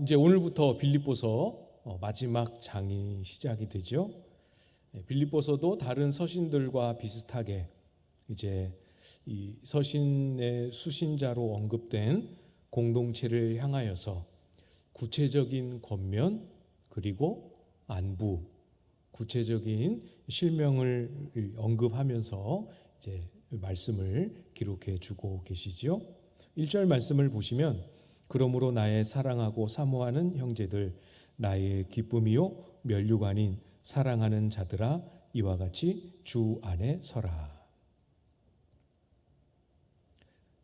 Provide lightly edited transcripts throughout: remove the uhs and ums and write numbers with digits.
이제 오늘부터 빌립보서 마지막 장이 시작이 되죠. 빌립보서도 다른 서신들과 비슷하게 이제 이 서신의 수신자로 언급된 공동체를 향하여서 구체적인 권면 그리고 안부, 구체적인 실명을 언급하면서 이제 말씀을 기록해 주고 계시죠. 1절 말씀을 보시면 그러므로 나의 사랑하고 사모하는 형제들, 나의 기쁨이요 면류관인 사랑하는 자들아, 이와 같이 주 안에 서라.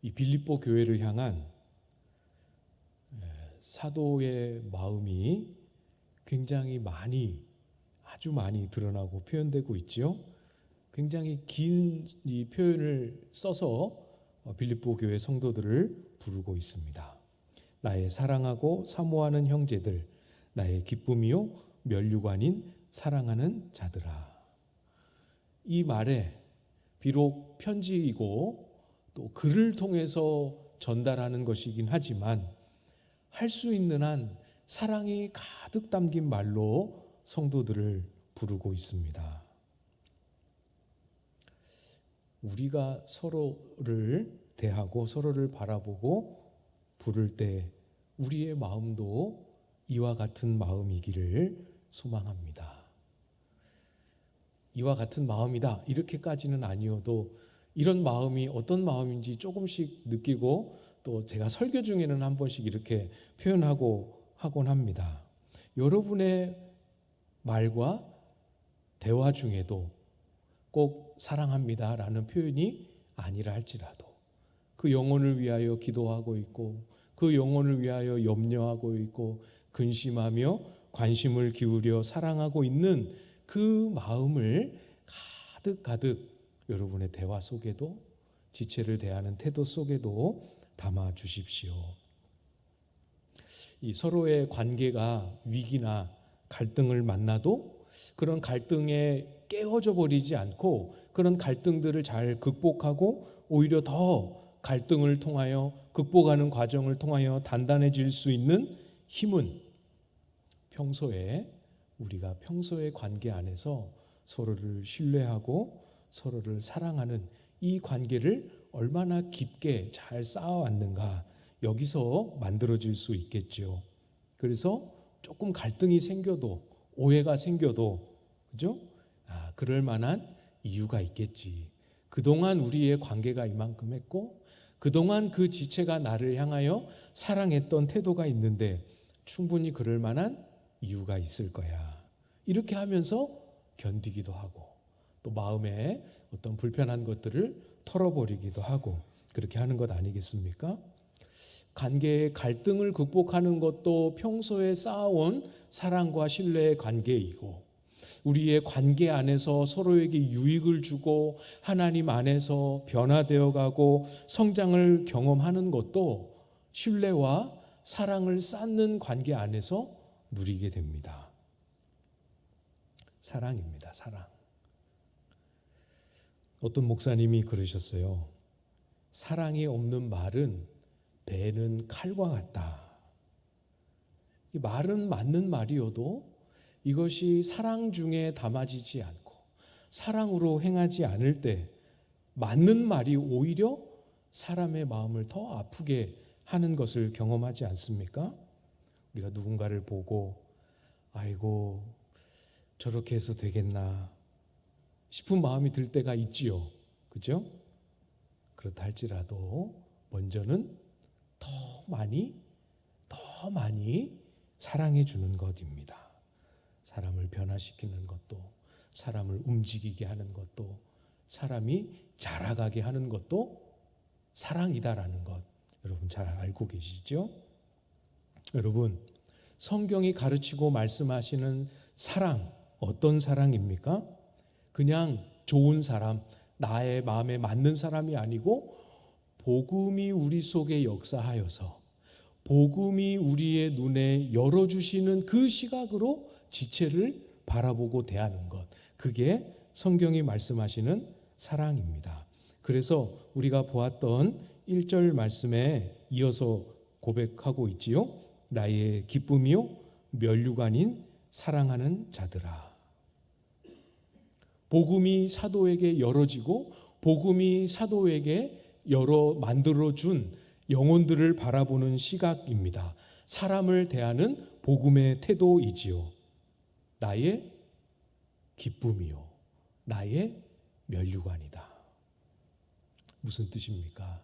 이 빌립보 교회를 향한 사도의 마음이 굉장히 아주 많이 드러나고 표현되고 있지요. 굉장히 긴 이 표현을 써서 빌립보 교회 성도들을 부르고 있습니다. 나의 사랑하고 사모하는 형제들, 나의 기쁨이요 면류관인 사랑하는 자들아. 이 말에 비록 편지이고 또 글을 통해서 전달하는 것이긴 하지만 할 수 있는 한 사랑이 가득 담긴 말로 성도들을 부르고 있습니다. 우리가 서로를 대하고 서로를 바라보고 부를 때 우리의 마음도 이와 같은 마음이기를 소망합니다. 이와 같은 마음이다 이렇게까지는 아니어도 이런 마음이 어떤 마음인지 조금씩 느끼고 또 제가 설교 중에는 한 번씩 이렇게 표현하고 하곤 합니다. 여러분의 말과 대화 중에도 꼭 사랑합니다라는 표현이 아니라 할지라도 그 영혼을 위하여 기도하고 있고 그 영혼을 위하여 염려하고 있고 근심하며 관심을 기울여 사랑하고 있는 그 마음을 가득 여러분의 대화 속에도 지체를 대하는 태도 속에도 담아 주십시오. 이 서로의 관계가 위기나 갈등을 만나도 그런 갈등에 깨어져 버리지 않고 그런 갈등들을 잘 극복하고 오히려 더 갈등을 통하여 극복하는 과정을 통하여 단단해질 수 있는 힘은 우리가 평소의 관계 안에서 서로를 신뢰하고 서로를 사랑하는 이 관계를 얼마나 깊게 잘 쌓아왔는가 여기서 만들어질 수 있겠죠. 그래서 조금 갈등이 생겨도 오해가 생겨도 그죠? 그럴 만한 이유가 있겠지. 그동안 우리의 관계가 이만큼 했고 그동안 그 지체가 나를 향하여 사랑했던 태도가 있는데 충분히 그럴 만한 이유가 있을 거야. 이렇게 하면서 견디기도 하고 또 마음에 어떤 불편한 것들을 털어버리기도 하고 그렇게 하는 것 아니겠습니까? 관계의 갈등을 극복하는 것도 평소에 쌓아온 사랑과 신뢰의 관계이고 우리의 관계 안에서 서로에게 유익을 주고 하나님 안에서 변화되어 가고 성장을 경험하는 것도 신뢰와 사랑을 쌓는 관계 안에서 누리게 됩니다. 사랑입니다. 사랑. 어떤 목사님이 그러셨어요. 사랑이 없는 말은 배는 칼과 같다. 이 말은 맞는 말이어도 이것이 사랑 중에 담아지지 않고 사랑으로 행하지 않을 때 맞는 말이 오히려 사람의 마음을 더 아프게 하는 것을 경험하지 않습니까? 우리가 누군가를 보고 아이고 저렇게 해서 되겠나 싶은 마음이 들 때가 있지요. 그죠? 그렇다 할지라도 먼저는 더 많이 사랑해 주는 것입니다. 사람을 변화시키는 것도 사람을 움직이게 하는 것도 사람이 자라가게 하는 것도 사랑이다라는 것 여러분 잘 알고 계시죠? 여러분 성경이 가르치고 말씀하시는 사랑 어떤 사랑입니까? 그냥 좋은 사람, 나의 마음에 맞는 사람이 아니고 복음이 우리 속에 역사하여서 복음이 우리의 눈에 열어주시는 그 시각으로 지체를 바라보고 대하는 것. 그게 성경이 말씀하시는 사랑입니다. 그래서 우리가 보았던 1절 말씀에 이어서 고백하고 있지요. 나의 기쁨이요 면류관인 사랑하는 자들아. 복음이 사도에게 열어지고 복음이 사도에게 만들어준 영혼들을 바라보는 시각입니다. 사람을 대하는 복음의 태도이지요. 나의 기쁨이요 나의 면류관이다. 무슨 뜻입니까?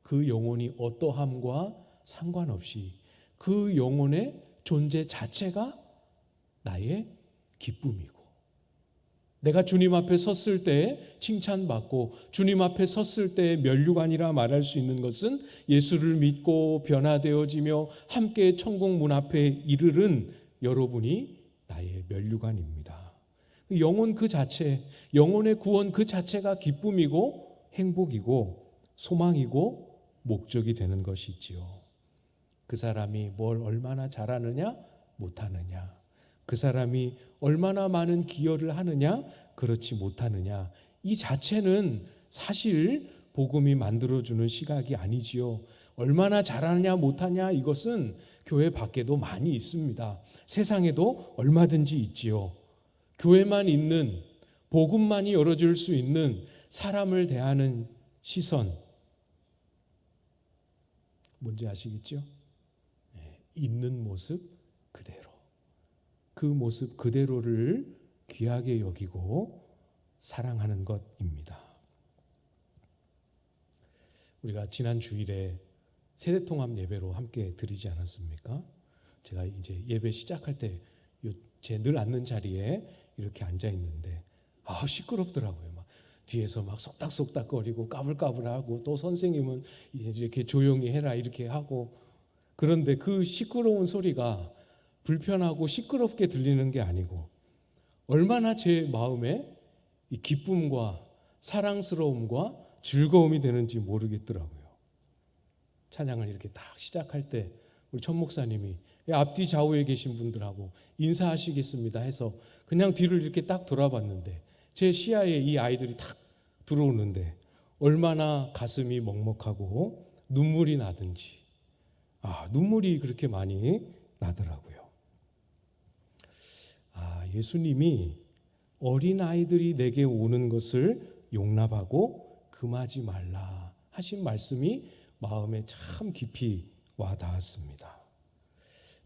그 영혼이 어떠함과 상관없이 그 영혼의 존재 자체가 나의 기쁨이고, 내가 주님 앞에 섰을 때 칭찬받고 주님 앞에 섰을 때 면류관이라 말할 수 있는 것은 예수를 믿고 변화되어지며 함께 천국 문 앞에 이르는 여러분이 나의 면류관입니다. 영혼 그 자체, 영혼의 구원 그 자체가 기쁨이고 행복이고 소망이고 목적이 되는 것이지요. 그 사람이 뭘 얼마나 잘하느냐 못하느냐, 그 사람이 얼마나 많은 기여를 하느냐 그렇지 못하느냐, 이 자체는 사실 복음이 만들어주는 시각이 아니지요. 얼마나 잘하느냐 못하냐 이것은 교회 밖에도 많이 있습니다. 세상에도 얼마든지 있지요. 교회만 있는, 복음만이 열어줄 수 있는 사람을 대하는 시선, 뭔지 아시겠죠? 있는 모습 그대로, 그 모습 그대로를 귀하게 여기고 사랑하는 것입니다. 우리가 지난 주일에 세대통합 예배로 함께 드리지 않았습니까? 제가 이제 예배 시작할 때 제 늘 앉는 자리에 이렇게 앉아 있는데 시끄럽더라고요. 막 뒤에서 막 속닥속닥거리고 까불까불하고, 또 선생님은 이렇게 조용히 해라 이렇게 하고, 그런데 그 시끄러운 소리가 불편하고 시끄럽게 들리는 게 아니고 얼마나 제 마음에 이 기쁨과 사랑스러움과 즐거움이 되는지 모르겠더라고요. 찬양을 이렇게 딱 시작할 때 우리 천 목사님이 앞뒤 좌우에 계신 분들하고 인사하시겠습니다 해서 그냥 뒤를 이렇게 딱 돌아봤는데 제 시야에 이 아이들이 딱 들어오는데 얼마나 가슴이 먹먹하고 눈물이 나든지, 눈물이 그렇게 많이 나더라고요. 예수님이 어린아이들이 내게 오는 것을 용납하고 금하지 말라 하신 말씀이 마음에 참 깊이 와 닿았습니다.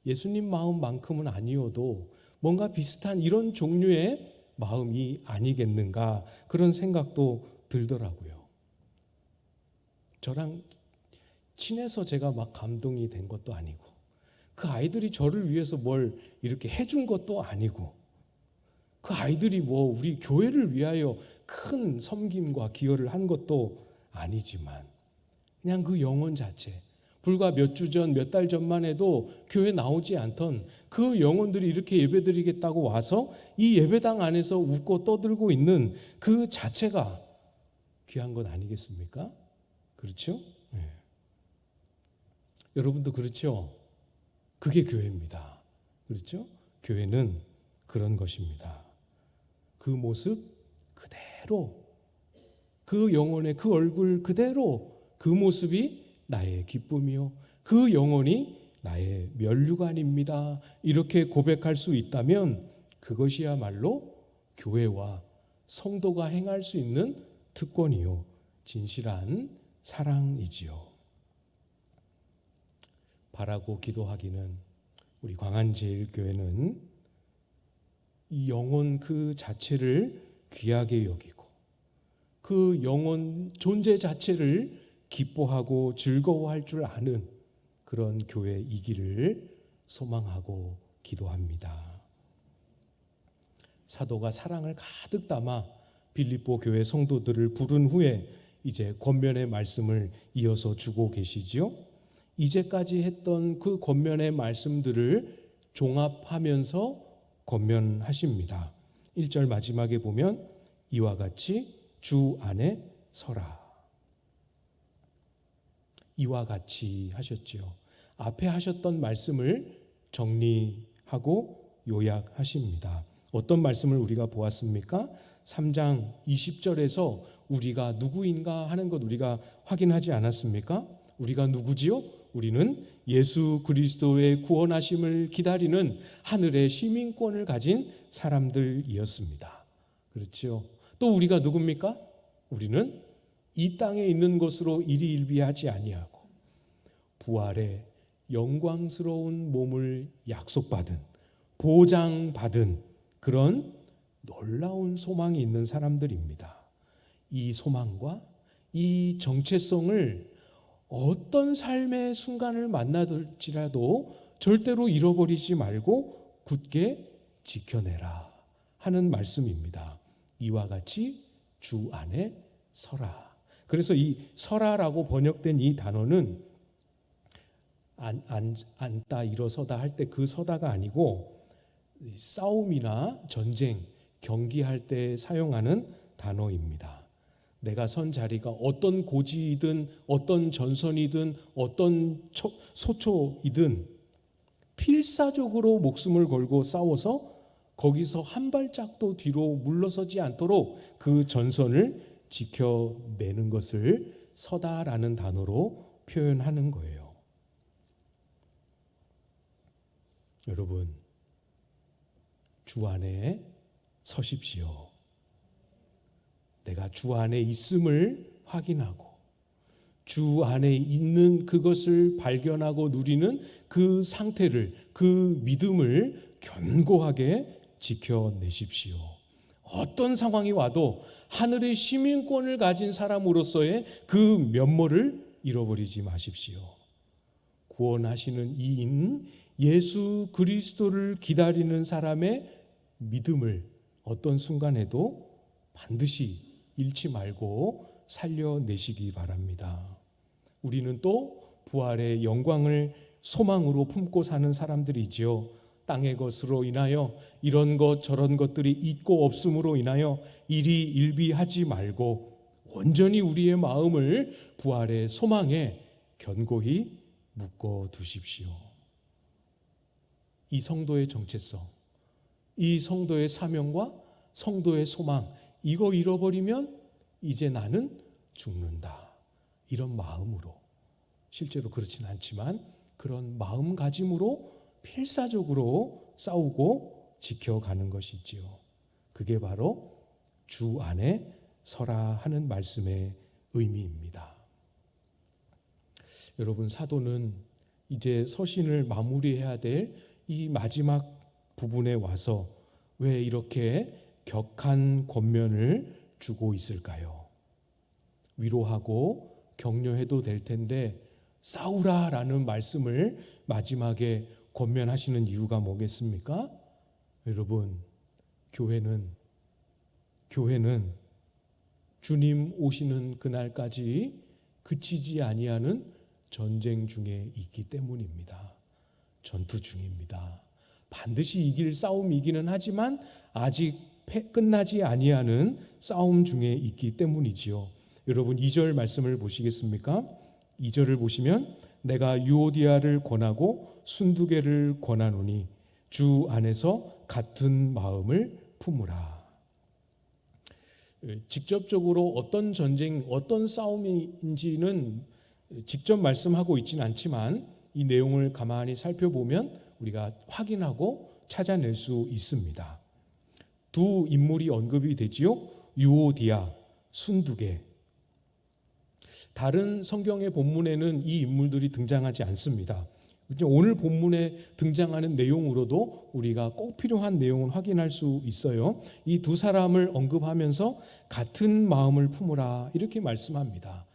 예수님 마음만큼은 아니어도 뭔가 비슷한 이런 종류의 마음이 아니겠는가, 그런 생각도 들더라고요. 저랑 친해서 제가 막 감동이 된 것도 아니고, 그 아이들이 저를 위해서 뭘 이렇게 해준 것도 아니고, 그 아이들이 우리 교회를 위하여 큰 섬김과 기여를 한 것도 아니지만 그냥 그 영혼 자체, 불과 몇 주 전, 몇 달 전만 해도 교회 나오지 않던 그 영혼들이 이렇게 예배드리겠다고 와서 이 예배당 안에서 웃고 떠들고 있는 그 자체가 귀한 것 아니겠습니까? 그렇죠? 네. 여러분도 그렇죠? 그게 교회입니다. 그렇죠? 교회는 그런 것입니다. 그 모습 그대로, 그 영혼의 그 얼굴 그대로, 그 모습이 나의 기쁨이요 그 영혼이 나의 면류관입니다. 이렇게 고백할 수 있다면 그것이야말로 교회와 성도가 행할 수 있는 특권이요 진실한 사랑이지요. 바라고 기도하기는 우리 광안제일교회는 이 영혼 그 자체를 귀하게 여기고 그 영혼 존재 자체를 기뻐하고 즐거워할 줄 아는 그런 교회이기를 소망하고 기도합니다. 사도가 사랑을 가득 담아 빌립보 교회 성도들을 부른 후에 이제 권면의 말씀을 이어서 주고 계시지요. 이제까지 했던 그 권면의 말씀들을 종합하면서 권면하십니다. 1절 마지막에 보면 이와 같이 주 안에 서라. 이와 같이 하셨지요. 앞에 하셨던 말씀을 정리하고 요약하십니다. 어떤 말씀을 우리가 보았습니까? 3장 20절에서 우리가 누구인가 하는 것 우리가 확인하지 않았습니까? 우리가 누구지요? 우리는 예수 그리스도의 구원하심을 기다리는 하늘의 시민권을 가진 사람들이었습니다. 그렇죠? 또 우리가 누굽니까? 우리는 이 땅에 있는 것으로 일희일비하지 아니하고 부활의 영광스러운 몸을 약속받은, 보장받은 그런 놀라운 소망이 있는 사람들입니다. 이 소망과 이 정체성을 어떤 삶의 순간을 만나들지라도 절대로 잃어버리지 말고 굳게 지켜내라 하는 말씀입니다. 이와 같이 주 안에 서라. 그래서 이 서라라고 번역된 이 단어는 앉다 일어서다 할 때 그 서다가 아니고 싸움이나 전쟁, 경기할 때 사용하는 단어입니다. 내가 선 자리가 어떤 고지이든 어떤 전선이든 어떤 소초이든 필사적으로 목숨을 걸고 싸워서 거기서 한 발짝도 뒤로 물러서지 않도록 그 전선을 지켜내는 것을 서다라는 단어로 표현하는 거예요. 여러분, 주 안에 서십시오. 내가 주 안에 있음을 확인하고 주 안에 있는 그것을 발견하고 누리는 그 상태를, 그 믿음을 견고하게 지켜내십시오. 어떤 상황이 와도 하늘의 시민권을 가진 사람으로서의 그 면모를 잃어버리지 마십시오. 구원하시는 이인 예수 그리스도를 기다리는 사람의 믿음을 어떤 순간에도 반드시 잃지 말고 살려내시기 바랍니다. 우리는 또 부활의 영광을 소망으로 품고 사는 사람들이지요. 땅의 것으로 인하여 이런 것 저런 것들이 있고 없음으로 인하여 일희일비하지 말고 온전히 우리의 마음을 부활의 소망에 견고히 묶어 두십시오. 이 성도의 정체성, 이 성도의 사명과 성도의 소망, 이거 잃어버리면 이제 나는 죽는다. 이런 마음으로, 실제로 그렇지는 않지만 그런 마음가짐으로 필사적으로 싸우고 지켜가는 것이지요. 그게 바로 주 안에 서라 하는 말씀의 의미입니다. 여러분, 사도는 이제 서신을 마무리해야 될 이 마지막 부분에 와서 왜 이렇게 격한 권면을 주고 있을까요? 위로하고 격려해도 될 텐데 싸우라라는 말씀을 마지막에 권면하시는 이유가 뭐겠습니까? 여러분, 교회는 주님 오시는 그날까지 그치지 아니하는 전쟁 중에 있기 때문입니다. 전투 중입니다. 반드시 이길 싸움이기는 하지만 아직 끝나지 아니하는 싸움 중에 있기 때문이지요. 여러분, 2절 말씀을 보시겠습니까? 2절을 보시면 내가 유오디아를 권하고 순두개를 권하노니 주 안에서 같은 마음을 품으라. 직접적으로 어떤 전쟁, 어떤 싸움인지는 직접 말씀하고 있지는 않지만 이 내용을 가만히 살펴보면 우리가 확인하고 찾아낼 수 있습니다. 두 인물이 언급이 되지요. 유오디아, 순두개. 다른 성경의 본문에는 이 인물들이 등장하지 않습니다. 오늘 본문에 등장하는 내용으로도 우리가 꼭 필요한 내용을 확인할 수 있어요. 이 두 사람을 언급하면서 같은 마음을 품으라 이렇게 말씀합니다.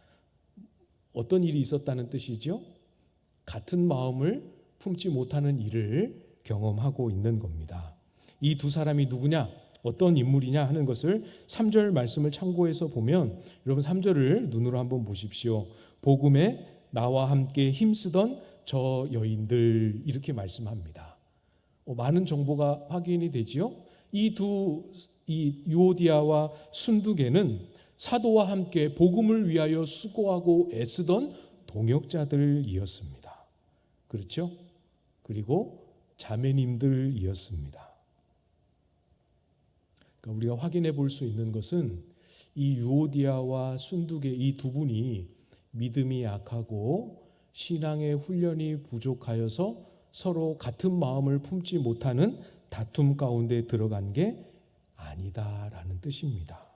어떤 일이 있었다는 뜻이죠? 같은 마음을 품지 못하는 일을 경험하고 있는 겁니다. 이 두 사람이 누구냐? 어떤 인물이냐 하는 것을 3절 말씀을 참고해서 보면 여러분 3절을 눈으로 한번 보십시오. 복음에 나와 함께 힘쓰던 저 여인들 이렇게 말씀합니다. 많은 정보가 확인이 되지요. 이 유오디아와 순두개는 사도와 함께 복음을 위하여 수고하고 애쓰던 동역자들이었습니다. 그렇죠? 그리고 자매님들이었습니다. 그러니까 우리가 확인해 볼 수 있는 것은 이 유오디아와 순두개 이 두 분이 믿음이 약하고 신앙의 훈련이 부족하여서 서로 같은 마음을 품지 못하는 다툼 가운데 들어간 게 아니다라는 뜻입니다.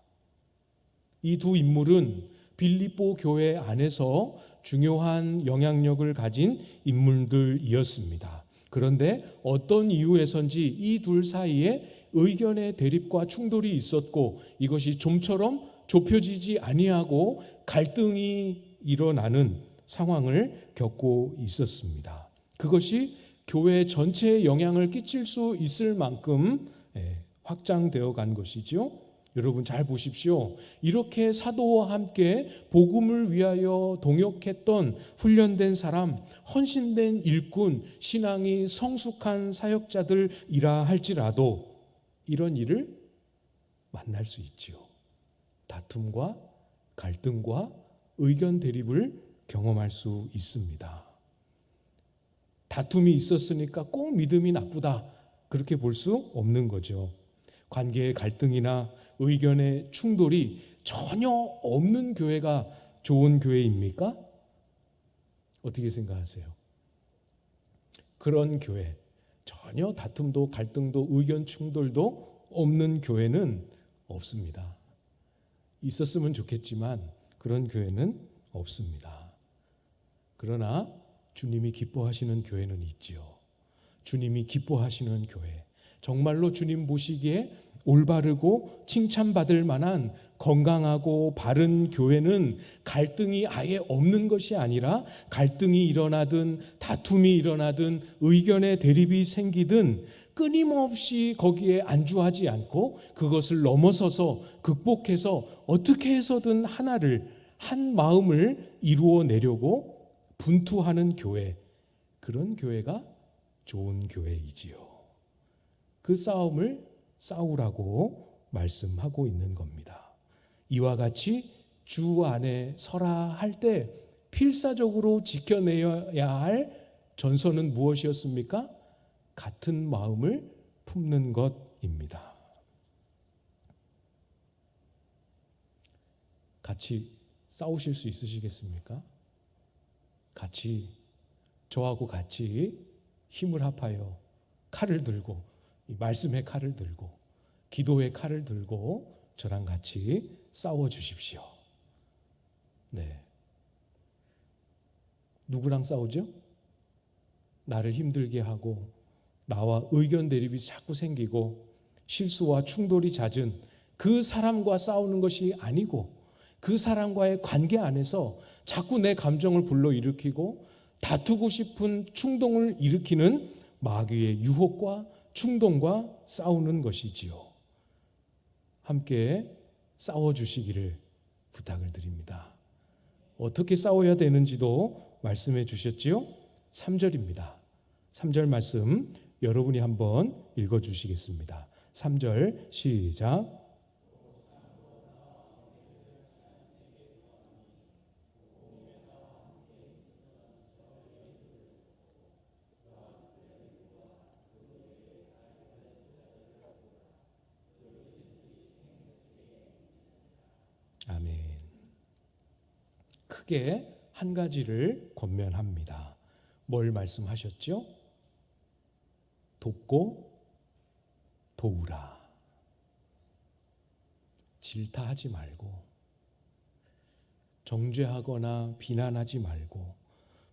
이 두 인물은 빌립보 교회 안에서 중요한 영향력을 가진 인물들이었습니다. 그런데 어떤 이유에선지 이 둘 사이에 의견의 대립과 충돌이 있었고 이것이 좀처럼 좁혀지지 아니하고 갈등이 일어나는 상황을 겪고 있었습니다. 그것이 교회 전체에 영향을 끼칠 수 있을 만큼 확장되어 간 것이죠. 여러분 잘 보십시오. 이렇게 사도와 함께 복음을 위하여 동역했던 훈련된 사람, 헌신된 일꾼, 신앙이 성숙한 사역자들이라 할지라도 이런 일을 만날 수 있지요. 다툼과 갈등과 의견 대립을 경험할 수 있습니다. 다툼이 있었으니까 꼭 믿음이 나쁘다 그렇게 볼 수 없는 거죠. 관계의 갈등이나 의견의 충돌이 전혀 없는 교회가 좋은 교회입니까? 어떻게 생각하세요? 그런 교회, 전혀 다툼도 갈등도 의견 충돌도 없는 교회는 없습니다. 있었으면 좋겠지만 그런 교회는 없습니다. 그러나 주님이 기뻐하시는 교회는 있지요. 주님이 기뻐하시는 교회, 정말로 주님 보시기에 올바르고 칭찬받을 만한 건강하고 바른 교회는 갈등이 아예 없는 것이 아니라 갈등이 일어나든 다툼이 일어나든 의견의 대립이 생기든 끊임없이 거기에 안주하지 않고 그것을 넘어서서 극복해서 어떻게 해서든 한 마음을 이루어내려고 분투하는 교회, 그런 교회가 좋은 교회이지요. 그 싸움을 싸우라고 말씀하고 있는 겁니다. 이와 같이 주 안에 서라 할 때 필사적으로 지켜내야 할 전선은 무엇이었습니까? 같은 마음을 품는 것입니다. 같이 싸우실 수 있으시겠습니까? 저하고 같이 힘을 합하여 칼을 들고, 말씀의 칼을 들고, 기도의 칼을 들고 저랑 같이 싸워 주십시오. 네. 누구랑 싸우죠? 나를 힘들게 하고 나와 의견 대립이 자꾸 생기고 실수와 충돌이 잦은 그 사람과 싸우는 것이 아니고 그 사람과의 관계 안에서 자꾸 내 감정을 불러일으키고 다투고 싶은 충동을 일으키는 마귀의 유혹과 충동과 싸우는 것이지요. 함께 싸워주시기를 부탁을 드립니다. 어떻게 싸워야 되는지도 말씀해 주셨지요? 3절입니다. 3절 말씀 여러분이 한번 읽어주시겠습니다. 3절 시작. 아멘. 크게 한 가지를 권면합니다. 뭘 말씀하셨죠? 돕고 도우라. 질타하지 말고 정죄하거나 비난하지 말고,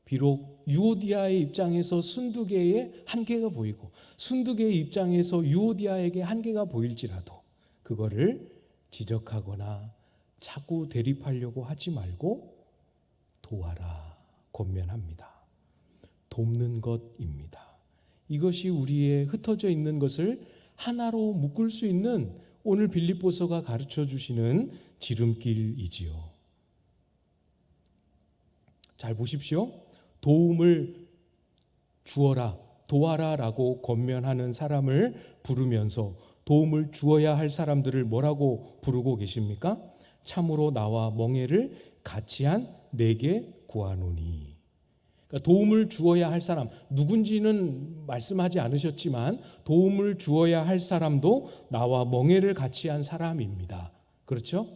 비록 유오디아의 입장에서 순두개의 한계가 보이고 순두개의 입장에서 유오디아에게 한계가 보일지라도 그거를 지적하거나 자꾸 대립하려고 하지 말고 도와라 권면합니다. 돕는 것입니다. 이것이 우리의 흩어져 있는 것을 하나로 묶을 수 있는 오늘 빌립보서가 가르쳐 주시는 지름길이지요. 잘 보십시오. 도움을 주어라, 도와라라고 권면하는 사람을 부르면서 도움을 주어야 할 사람들을 뭐라고 부르고 계십니까? 참으로 나와 멍에를 같이 한 내게 구하노니. 그러니까 도움을 주어야 할 사람, 누군지는 말씀하지 않으셨지만 도움을 주어야 할 사람도 나와 멍에를 같이 한 사람입니다. 그렇죠?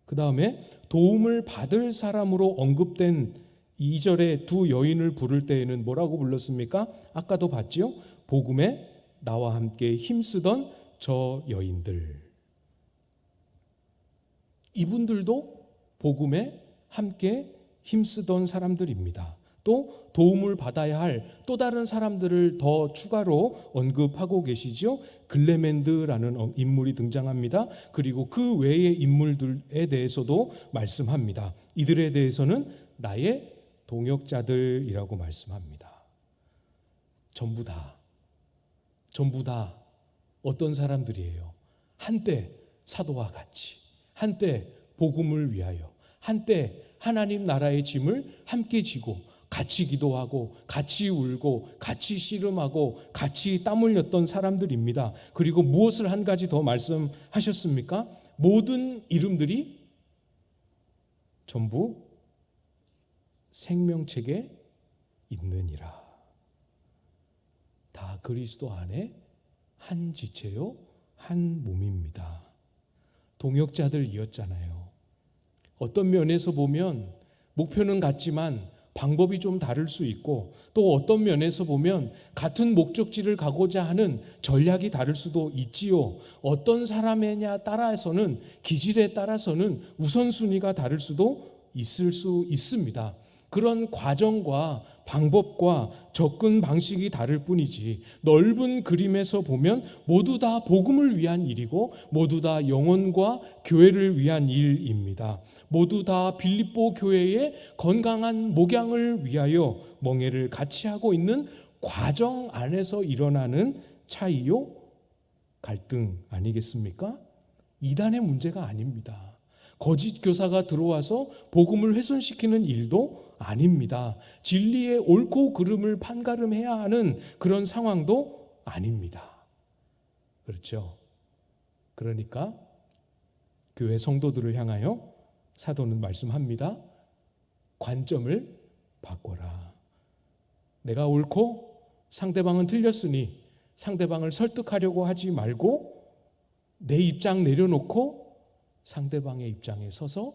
그 다음에 도움을 받을 사람으로 언급된 2절에 두 여인을 부를 때에는 뭐라고 불렀습니까? 아까도 봤지요? 복음에 나와 함께 힘쓰던 저 여인들. 이분들도 복음에 함께 힘쓰던 사람들입니다. 또 도움을 받아야 할 또 다른 사람들을 더 추가로 언급하고 계시죠. 글레멘드라는 인물이 등장합니다. 그리고 그 외의 인물들에 대해서도 말씀합니다. 이들에 대해서는 나의 동역자들이라고 말씀합니다. 전부 다 어떤 사람들이에요? 한때 사도와 같이, 한때 복음을 위하여, 한때 하나님 나라의 짐을 함께 지고 같이 기도하고 같이 울고 같이 씨름하고 같이 땀 흘렸던 사람들입니다. 그리고 무엇을 한 가지 더 말씀하셨습니까? 모든 이름들이 전부 생명책에 있느니라. 다 그리스도 안에 한 지체요 한 몸입니다. 동역자들이었잖아요. 어떤 면에서 보면 목표는 같지만 방법이 좀 다를 수 있고, 또 어떤 면에서 보면 같은 목적지를 가고자 하는 전략이 다를 수도 있지요. 어떤 사람이냐 따라서는, 기질에 따라서는 우선순위가 다를 수도 있을 수 있습니다. 그런 과정과 방법과 접근 방식이 다를 뿐이지, 넓은 그림에서 보면 모두 다 복음을 위한 일이고 모두 다 영혼과 교회를 위한 일입니다. 모두 다 빌립보 교회의 건강한 목양을 위하여 멍에를 같이 하고 있는 과정 안에서 일어나는 차이요, 갈등 아니겠습니까? 이단의 문제가 아닙니다. 거짓 교사가 들어와서 복음을 훼손시키는 일도 아닙니다. 진리의 옳고 그름을 판가름해야 하는 그런 상황도 아닙니다. 그렇죠? 그러니까 교회 성도들을 향하여 사도는 말씀합니다. 관점을 바꿔라. 내가 옳고 상대방은 틀렸으니 상대방을 설득하려고 하지 말고 내 입장 내려놓고 상대방의 입장에 서서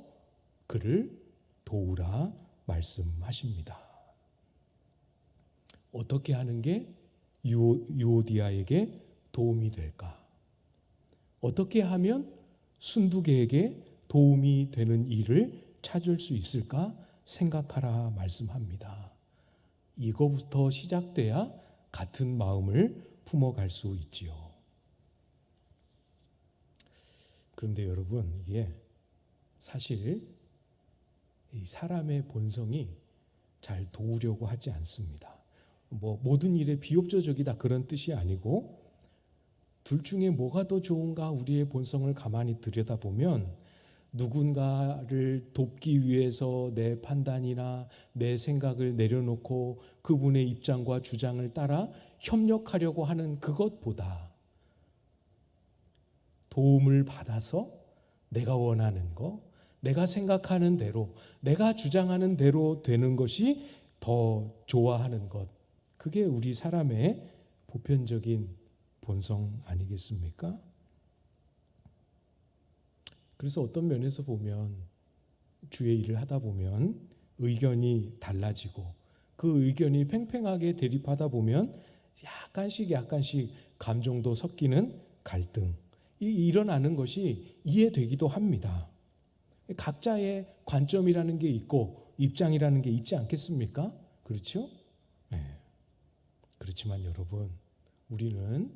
그를 도우라 말씀하십니다. 어떻게 하는 게 유오디아에게 도움이 될까? 어떻게 하면 순두계에게 도움이 되는 일을 찾을 수 있을까 생각하라 말씀합니다. 이거부터 시작돼야 같은 마음을 품어갈 수 있지요. 그런데 여러분, 이게 사실 이 사람의 본성이 잘 도우려고 하지 않습니다. 모든 일에 비협조적이다 그런 뜻이 아니고, 둘 중에 뭐가 더 좋은가 우리의 본성을 가만히 들여다보면 누군가를 돕기 위해서 내 판단이나 내 생각을 내려놓고 그분의 입장과 주장을 따라 협력하려고 하는 그것보다 도움을 받아서 내가 원하는 거, 내가 생각하는 대로, 내가 주장하는 대로 되는 것이 더 좋아하는 것, 그게 우리 사람의 보편적인 본성 아니겠습니까? 그래서 어떤 면에서 보면 주의 일을 하다 보면 의견이 달라지고 그 의견이 팽팽하게 대립하다 보면 약간씩 감정도 섞이는 갈등이 일어나는 것이 이해되기도 합니다. 각자의 관점이라는 게 있고 입장이라는 게 있지 않겠습니까? 그렇죠? 네. 그렇지만 여러분, 우리는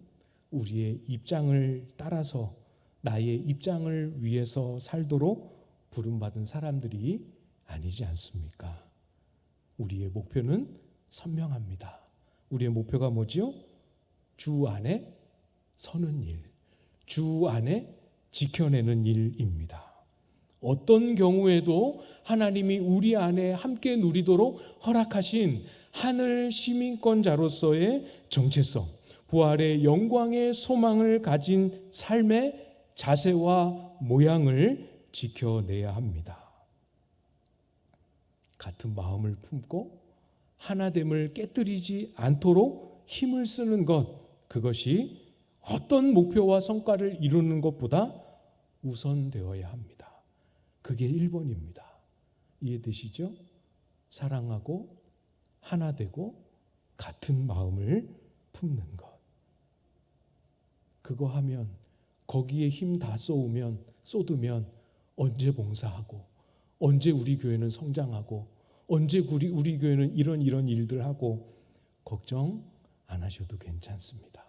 우리의 입장을 따라서 나의 입장을 위해서 살도록 부름받은 사람들이 아니지 않습니까? 우리의 목표는 선명합니다. 우리의 목표가 뭐지요? 주 안에 서는 일, 주 안에 지켜내는 일입니다. 어떤 경우에도 하나님이 우리 안에 함께 누리도록 허락하신 하늘 시민권자로서의 정체성, 부활의 영광의 소망을 가진 삶의 자세와 모양을 지켜내야 합니다. 같은 마음을 품고 하나됨을 깨뜨리지 않도록 힘을 쓰는 것, 그것이 어떤 목표와 성과를 이루는 것보다 우선되어야 합니다. 그게 1번입니다. 이해되시죠? 사랑하고 하나 되고 같은 마음을 품는 것. 그거 하면, 거기에 힘 다 쏟으면 언제 봉사하고, 언제 우리 교회는 성장하고, 언제 우리 교회는 이런 일들 하고, 걱정 안 하셔도 괜찮습니다.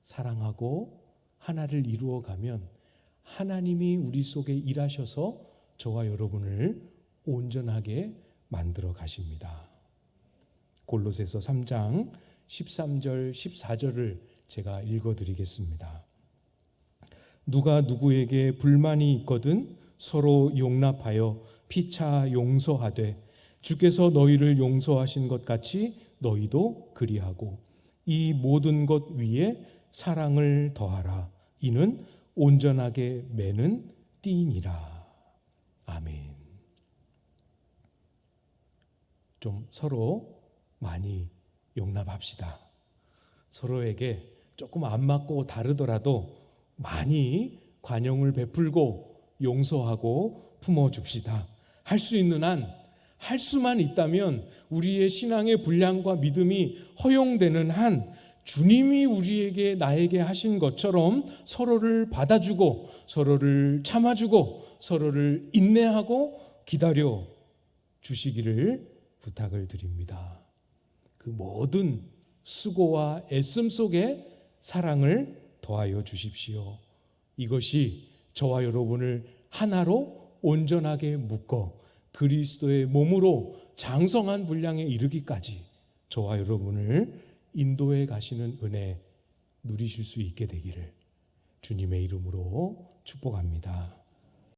사랑하고 하나를 이루어가면 하나님이 우리 속에 일하셔서 저와 여러분을 온전하게 만들어 가십니다. 골로새서 3장 13절 14절을 제가 읽어드리겠습니다. 누가 누구에게 불만이 있거든 서로 용납하여 피차 용서하되 주께서 너희를 용서하신 것 같이 너희도 그리하고 이 모든 것 위에 사랑을 더하라. 이는 온전하게 매는 띠니라. 아멘. 좀 서로 많이 용납합시다. 서로에게 조금 안 맞고 다르더라도 많이 관용을 베풀고 용서하고 품어줍시다. 할 수 있는 한, 할 수만 있다면 우리의 신앙의 분량과 믿음이 허용되는 한 주님이 우리에게 나에게 하신 것처럼 서로를 받아주고 서로를 참아주고 서로를 인내하고 기다려 주시기를 부탁을 드립니다. 그 모든 수고와 애씀 속에 사랑을 더하여 주십시오. 이것이 저와 여러분을 하나로 온전하게 묶어 그리스도의 몸으로 장성한 분량에 이르기까지 저와 여러분을 인도해 가시는 은혜 누리실 수 있게 되기를 주님의 이름으로 축복합니다.